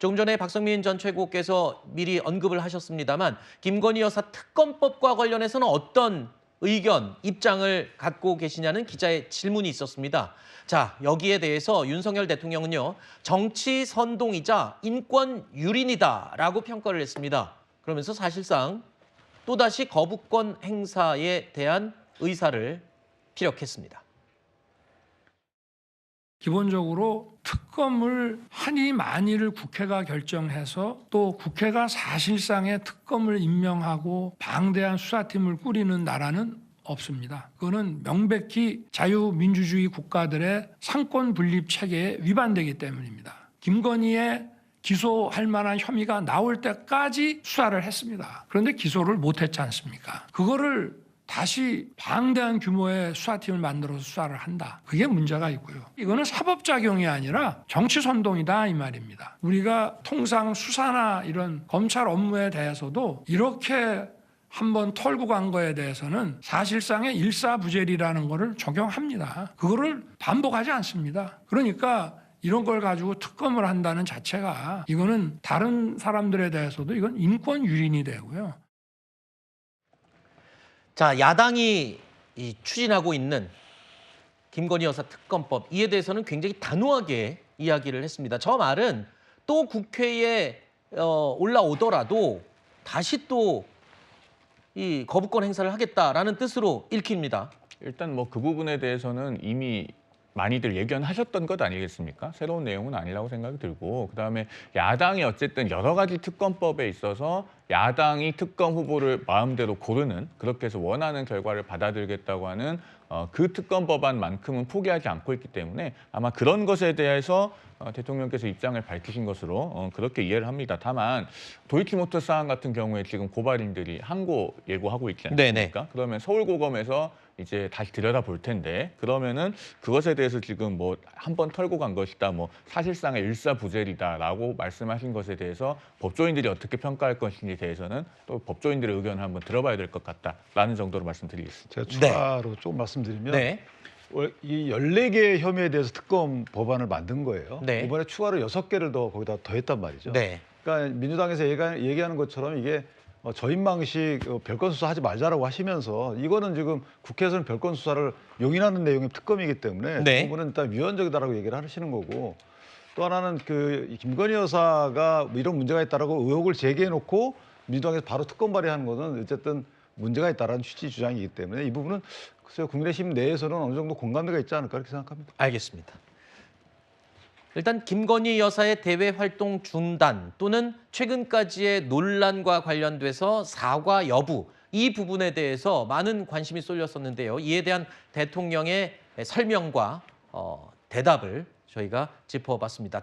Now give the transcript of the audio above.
조금 전에 박성민 전 최고께서 미리 언급을 하셨습니다만 김건희 여사 특검법과 관련해서는 어떤 의견, 입장을 갖고 계시냐는 기자의 질문이 있었습니다. 자, 여기에 대해서 윤석열 대통령은요, 정치 선동이자 인권 유린이다라고 평가를 했습니다. 그러면서 사실상 또다시 거부권 행사에 대한 의사를 피력했습니다. 기본적으로 특검을 하니 마니를 국회가 결정해서 또 국회가 사실상의 특검을 임명하고 방대한 수사팀을 꾸리는 나라는 없습니다. 그거는 명백히 자유민주주의 국가들의 상권 분립 체계에 위반되기 때문입니다. 김건희의 기소할 만한 혐의가 나올 때까지 수사를 했습니다. 그런데 기소를 못했지 않습니까? 그거를 다시 방대한 규모의 수사팀을 만들어서 수사를 한다. 그게 문제가 있고요. 이거는 사법작용이 아니라 정치선동이다 이 말입니다. 우리가 통상 수사나 이런 검찰 업무에 대해서도 이렇게 한번 털고 간 거에 대해서는 사실상의 일사부재리라는 거를 적용합니다. 그거를 반복하지 않습니다. 그러니까 이런 걸 가지고 특검을 한다는 자체가 이거는 다른 사람들에 대해서도 이건 인권 유린이 되고요. 자, 야당이 추진하고 있는 김건희 여사 특검법, 이에 대해서는 굉장히 단호하게 이야기를 했습니다. 저 말은 또 국회에 올라오더라도 다시 또 이 거부권 행사를 하겠다라는 뜻으로 읽힙니다. 일단 뭐 그 부분에 대해서는 이미 많이들 예견하셨던 것 아니겠습니까? 새로운 내용은 아니라고 생각이 들고, 그다음에 야당이 어쨌든 여러 가지 특검법에 있어서 야당이 특검 후보를 마음대로 고르는, 그렇게 해서 원하는 결과를 받아들이겠다고 하는 그 특검 법안만큼은 포기하지 않고 있기 때문에 아마 그런 것에 대해서 대통령께서 입장을 밝히신 것으로 그렇게 이해를 합니다. 다만 도이치모터 사안 같은 경우에 지금 고발인들이 항고 예고하고 있지 않습니까? 네네. 그러면 서울고검에서 이제 다시 들여다볼 텐데, 그러면은 그것에 대해서 지금 뭐 한 번 털고 간 것이다, 뭐 사실상의 일사부재리다라고 말씀하신 것에 대해서 법조인들이 어떻게 평가할 것인지에 대해서는 또 법조인들의 의견을 한번 들어봐야 될 것 같다라는 정도로 말씀드리겠습니다. 제가 추가로 조금 말씀드리면 네. 이 14개의 혐의에 대해서 특검 법안을 만든 거예요. 네. 이번에 추가로 6개를 더 거기다 더했단 말이죠. 네. 그러니까 민주당에서 얘기하는 것처럼 이게 저인망식 별건 수사하지 말자라고 하시면서, 이거는 지금 국회에서는 별건 수사를 용인하는 내용의 특검이기 때문에 네. 그 부분은 일단 위헌적이다라고 얘기를 하시는 거고, 또 하나는 그 김건희 여사가 뭐 이런 문제가 있다라고 의혹을 제기해놓고 민주당에서 바로 특검 발의하는 것은 어쨌든 문제가 있다라는 취지 주장이기 때문에 이 부분은 글쎄요, 국민의힘 내에서는 어느 정도 공감대가 있지 않을까 이렇게 생각합니다. 알겠습니다. 일단 김건희 여사의 대외 활동 중단 또는 최근까지의 논란과 관련돼서 사과 여부, 이 부분에 대해서 많은 관심이 쏠렸었는데요. 이에 대한 대통령의 설명과 대답을 저희가 짚어봤습니다.